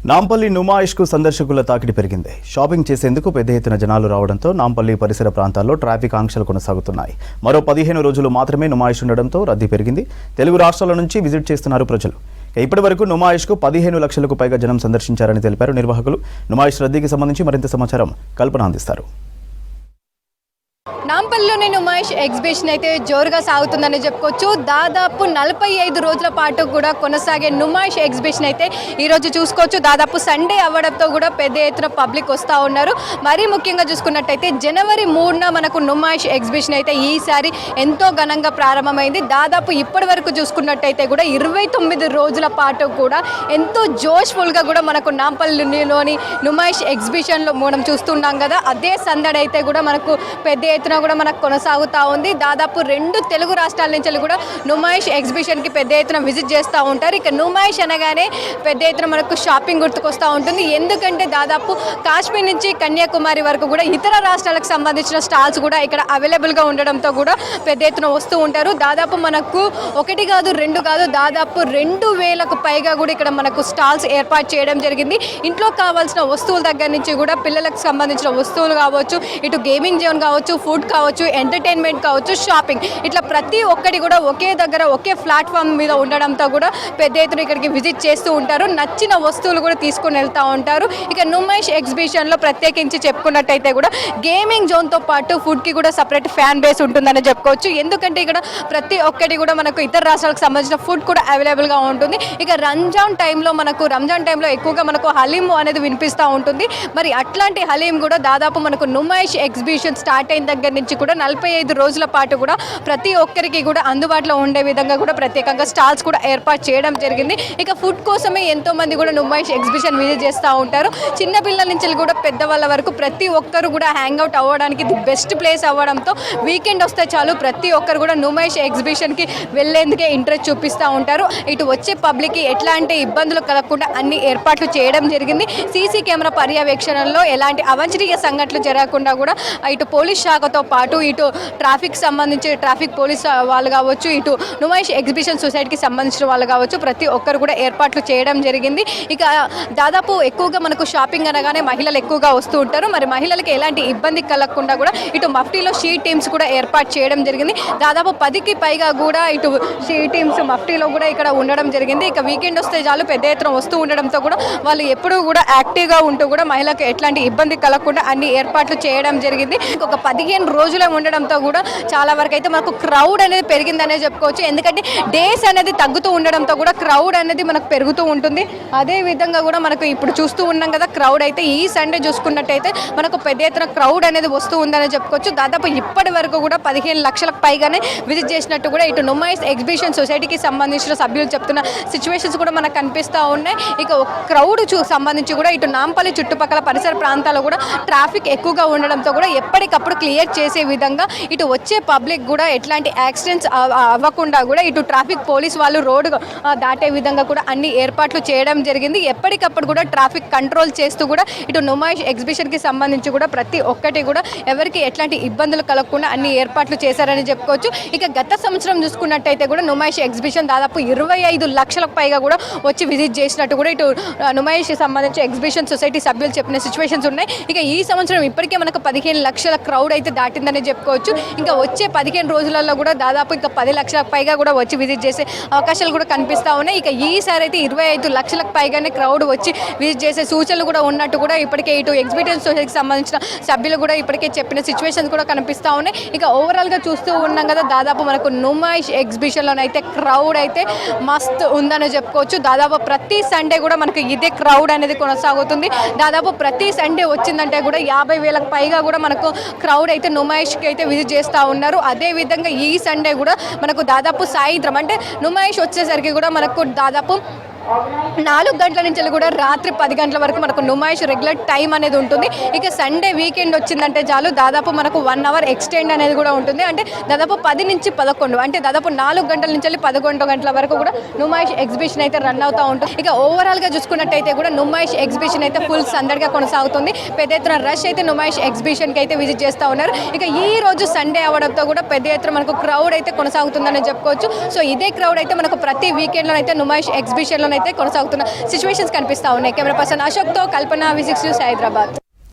నాంపల్లి నుమాయిష్కు సందర్శకుల తాకిడి పెరిగింది. షాపింగ్ చేసేందుకు పెద్ద ఎత్తున జనాలు రావడంతో నాంపల్లి పరిసర ప్రాంతాల్లో ట్రాఫిక్ ఆంక్షలు కొనసాగుతున్నాయి. మరో 15 రోజులు మాత్రమే నుమాయిష్ ఉండడంతో రద్దీ పెరిగింది. తెలుగు రాష్ట్రాల నుంచి విజిట్ చేస్తున్నారు ప్రజలు. ఇప్పటి వరకు నుమాయిష్కు 15 లక్షలకు పైగా జనం సందర్శించారని తెలిపారు నిర్వాహకులు. నుమాయిష్ రద్దీకి సంబంధించి మరింత సమాచారం కల్పన అందిస్తారు. నాంపల్లిలోని నుమాయిష్ ఎగ్జిబిషన్ అయితే జోరుగా సాగుతుందని చెప్పుకోవచ్చు. దాదాపు 45 రోజుల పాటు కూడా కొనసాగే నుమాయిష్ ఎగ్జిబిషన్ అయితే ఈరోజు చూసుకోవచ్చు. దాదాపు సండే అవ్వడంతో కూడా పెద్ద ఎత్తున పబ్లిక్ వస్తూ ఉన్నారు. మరీ ముఖ్యంగా చూసుకున్నట్టయితే జనవరి 3న మనకు నుమాయిష్ ఎగ్జిబిషన్ అయితే ఈసారి ఎంతో ఘనంగా ప్రారంభమైంది. దాదాపు ఇప్పటి వరకు చూసుకున్నట్టయితే కూడా 29 రోజుల పాటు కూడా ఎంతో జోష్ఫుల్గా కూడా మనకు నాంపల్లిలోని నుమాయిష్ ఎగ్జిబిషన్లో మనం చూస్తున్నాం కదా. అదే సందడి అయితే కూడా మనకు పెద్ద ఎత్తున కూడా మనకు కొనసాగుతూ ఉంది. దాదాపు 2 తెలుగు రాష్ట్రాల నుంచి కూడా నుమాయిష్ ఎగ్జిబిషన్కి పెద్ద ఎత్తున విజిట్ చేస్తూ ఉంటారు. ఇక నుమాయిష్ అనగానే పెద్ద ఎత్తున మనకు షాపింగ్ గుర్తుకొస్తూ ఉంటుంది. ఎందుకంటే దాదాపు కాశ్మీర్ నుంచి కన్యాకుమారి వరకు కూడా ఇతర రాష్ట్రాలకు సంబంధించిన స్టాల్స్ కూడా ఇక్కడ అవైలబుల్గా ఉండడంతో కూడా పెద్ద ఎత్తున వస్తూ ఉంటారు. దాదాపు మనకు 1 కాదు 2 కాదు దాదాపు 2000కు పైగా కూడా ఇక్కడ మనకు స్టాల్స్ ఏర్పాటు చేయడం జరిగింది. ఇంట్లో కావాల్సిన వస్తువుల దగ్గర నుంచి కూడా పిల్లలకు సంబంధించిన వస్తువులు కావచ్చు, ఇటు గేమింగ్ జోన్ కావచ్చు, ఫుడ్ కావచ్చు, ఎంటర్టైన్మెంట్ కావచ్చు, షాపింగ్, ఇట్లా ప్రతి ఒక్కటి కూడా ఒకే దగ్గర ఒకే ప్లాట్ఫామ్ మీద ఉండడంతో కూడా పెద్ద ఎత్తున ఇక్కడికి విజిట్ చేస్తూ ఉంటారు. నచ్చిన వస్తువులు కూడా తీసుకొని వెళ్తూ ఉంటారు. ఇక నుమాయిష్ ఎగ్జిబిషన్లో ప్రత్యేకించి చెప్పుకున్నట్టయితే కూడా గేమింగ్ జోన్తో పాటు ఫుడ్కి కూడా సపరేట్ ఫ్యాన్ బేస్ ఉంటుందని చెప్పుకోవచ్చు. ఎందుకంటే ఇక్కడ ప్రతి ఒక్కటి కూడా మనకు ఇతర రాష్ట్రాలకు సంబంధించిన ఫుడ్ కూడా అవైలబుల్గా ఉంటుంది. ఇక రంజాన్ టైంలో ఎక్కువగా మనకు హలీం అనేది వినిపిస్తూ ఉంటుంది. మరి అట్లాంటి హలీం కూడా దాదాపు మనకు నుమాయిష్ ఎగ్జిబిషన్ స్టార్ట్ అయిన దగ్గర నుంచి కూడా 45 రోజుల పాటు కూడా ప్రతి ఒక్కరికి కూడా అందుబాటులో ఉండే విధంగా కూడా ప్రత్యేకంగా స్టాల్స్ కూడా ఏర్పాటు చేయడం జరిగింది. ఇక ఫుడ్ కోసమే ఎంతో మంది కూడా నుమాయిష్ ఎగ్జిబిషన్ విజిట్ చేస్తూ ఉంటారు. చిన్న పిల్లల నుంచి కూడా పెద్దవాళ్ళ వరకు ప్రతి ఒక్కరు కూడా హ్యాంగ్అవుట్ అవ్వడానికి ది బెస్ట్ ప్లేస్ అవ్వడంతో వీకెండ్ వస్తే చాలు ప్రతి ఒక్కరు కూడా నుమాయిష్ ఎగ్జిబిషన్కి వెళ్లేందుకే ఇంట్రెస్ట్ చూపిస్తూ ఉంటారు. ఇటు వచ్చే పబ్లిక్కి ఎట్లాంటి ఇబ్బందులు కలగకుండా అన్ని ఏర్పాట్లు చేయడం జరిగింది. సీసీ కెమెరా పర్యవేక్షణలో ఎలాంటి అవాంఛనీయ సంఘటనలు జరగకుండా కూడా ఇటు పోలీస్ శాఖతో పాటు ఇటు ట్రాఫిక్ సంబంధించి ట్రాఫిక్ పోలీస్ వాళ్ళు కావచ్చు, ఇటు నుమాయిష్ ఎగ్జిబిషన్ సొసైటీకి సంబంధించిన వాళ్ళు కావచ్చు, ప్రతి ఒక్కరు కూడా ఏర్పాట్లు చేయడం జరిగింది. ఇక దాదాపు ఎక్కువగా మనకు షాపింగ్ అనగానే మహిళలు ఎక్కువగా వస్తూ ఉంటారు. మరి మహిళలకి ఎలాంటి ఇబ్బంది కలగకుండా కూడా ఇటు మఫ్టీలో షీ టీమ్స్ కూడా ఏర్పాటు చేయడం జరిగింది. దాదాపు 10కి పైగా కూడా ఇటు షీ టీమ్స్ మఫ్టీలో కూడా ఇక్కడ ఉండడం జరిగింది. ఇక వీకెండ్ వస్తే చాలు పెద్ద ఎత్తున వస్తూ ఉండడంతో కూడా వాళ్ళు ఎప్పుడూ కూడా యాక్టివ్గా ఉంటూ కూడా మహిళలకు ఎట్లాంటి ఇబ్బంది కలగకుండా అన్ని ఏర్పాట్లు చేయడం జరిగింది. ఇంకొక 15 రోజులే ఉండడంతో కూడా చాలా వరకు అయితే మనకు క్రౌడ్ అనేది పెరిగిందనే చెప్పుకోవచ్చు. ఎందుకంటే డేస్ అనేది తగ్గుతూ ఉండడంతో కూడా క్రౌడ్ అనేది మనకు పెరుగుతూ ఉంటుంది. అదే విధంగా కూడా మనకు ఇప్పుడు చూస్తూ ఉన్నాం కదా, క్రౌడ్ అయితే ఈ సండే చూసుకున్నట్టయితే మనకు పెద్ద ఎత్తున క్రౌడ్ అనేది వస్తూ ఉందని చెప్పుకోవచ్చు. దాదాపు ఇప్పటి వరకు కూడా 15 లక్షలకు పైగానే విజిట్ చేసినట్టు కూడా ఇటు నుమాయిష్ ఎగ్జిబిషన్ సొసైటీకి సంబంధించిన సభ్యులు చెప్తున్న సిచ్యువేషన్స్ కూడా మనకు కనిపిస్తూ ఉన్నాయి. ఇక క్రౌడ్ సంబంధించి కూడా ఇటు నాంపల్లి చుట్టుపక్కల పరిసర ప్రాంతాల్లో కూడా ట్రాఫిక్ ఎక్కువగా ఉండడంతో కూడా ఎప్పటికప్పుడు క్లియర్ చేసే విధంగా ఇటు వచ్చే పబ్లిక్ కూడా ఎట్లాంటి యాక్సిడెంట్స్ అవ్వకుండా కూడా ఇటు ట్రాఫిక్ పోలీస్ వాళ్ళు రోడ్డు దాటే విధంగా కూడా అన్ని ఏర్పాట్లు చేయడం జరిగింది. ఎప్పటికప్పుడు కూడా ట్రాఫిక్ కంట్రోల్ చేస్తూ కూడా ఇటు నుమాయిష్ ఎగ్జిబిషన్కి సంబంధించి కూడా ప్రతి ఒక్కటి కూడా ఎవరికి ఎట్లాంటి ఇబ్బందులు కలగకుండా అన్ని ఏర్పాట్లు చేశారని చెప్పుకోవచ్చు. ఇక గత సంవత్సరం చూసుకున్నట్టయితే కూడా నుమాయిష్ ఎగ్జిబిషన్ దాదాపు 25 లక్షలకు పైగా కూడా వచ్చి విజిట్ చేసినట్టు కూడా ఇటు నుమాయిష్ సంబంధించి ఎగ్జిబిషన్ సొసైటీ సభ్యులు చెప్పిన సిచ్యువేషన్స్ ఉన్నాయి. ఇక ఈ సంవత్సరం ఇప్పటికే మనకు 15 లక్షల క్రౌడ్ అయితే దాటిందని చెప్పుకోవచ్చు. ఇంకా వచ్చే 15 రోజులలో కూడా దాదాపు ఇంకా 10 లక్షలకు పైగా కూడా వచ్చి విజిట్ చేసే అవకాశాలు కూడా కనిపిస్తూ ఉన్నాయి. ఇక ఈసారి అయితే 25 లక్షలకు పైగానే క్రౌడ్ వచ్చి విజిట్ చేసే సూచనలు కూడా ఉన్నట్టు కూడా ఇప్పటికే ఇటు ఎగ్జిబిషన్ సొసైటీకి సంబంధించిన సభ్యులు కూడా ఇప్పటికే చెప్పిన సిచ్యువేషన్స్ కూడా కనిపిస్తూ ఉన్నాయి. ఇక ఓవరాల్గా చూస్తూ ఉన్నాం కదా, దాదాపు మనకు నుమాయిష్ ఎగ్జిబిషన్లోనైతే క్రౌడ్ అయితే మస్తు ఉందని చెప్పుకోవచ్చు. దాదాపు ప్రతి సండే కూడా మనకు ఇదే క్రౌడ్ అనేది కొనసాగుతుంది. దాదాపు ప్రతి సండే వచ్చిందంటే కూడా 50,000కు పైగా కూడా మనకు క్రౌడ్ అయితే నుమాయిష్కి అయితే విజిట్ చేస్తూ ఉన్నారు. అదేవిధంగా ఈ సండే కూడా మనకు దాదాపు సాయంత్రం అంటే నుమాయిష్ వచ్చేసరికి కూడా మనకు దాదాపు 4 గంటల నుంచి కూడా రాత్రి 10 గంటల వరకు మనకు నుమాయిష్ రెగ్యులర్ టైం అనేది ఉంటుంది. ఇక సండే వీకెండ్ వచ్చిందంటే చాలు దాదాపు మనకు 1 అవర్ ఎక్స్టెండ్ అనేది కూడా ఉంటుంది. అంటే దాదాపు 10 నుంచి 11 అంటే దాదాపు 4 గంటల నుంచి 11 గంటల వరకు కూడా నుమాయిష్ ఎగ్జిబిషన్ అయితే రన్ అవుతూ ఉంటుంది. ఇక ఓవరాల్గా చూసుకున్నట్టయితే కూడా నుమాయిష్ ఎగ్జిబిషన్ అయితే ఫుల్ సందడిగా కొనసాగుతుంది. పెద్ద ఎత్తున రష్ అయితే నుమాయిష్ ఎగ్జిబిషన్కి అయితే విజిట్ చేస్తూ ఉన్నారు. ఇక ఈ రోజు సండే అవ్వడంతో కూడా పెద్ద ఎత్తున మనకు క్రౌడ్ అయితే కొనసాగుతుందని చెప్పుకోవచ్చు. సో ఇదే క్రౌడ్ అయితే మనకు ప్రతి వీకెండ్లో అయితే నుమాయిష్ ఎగ్జిబిషన్లో అయితే కొనసాగుతున్న సిచ్యువేషన్స్ కనిపిస్తూ ఉన్నాయి. కెమెరా పర్సన్ అశోక్తో కల్పన, V6 న్యూస్, హైదరాబాద్.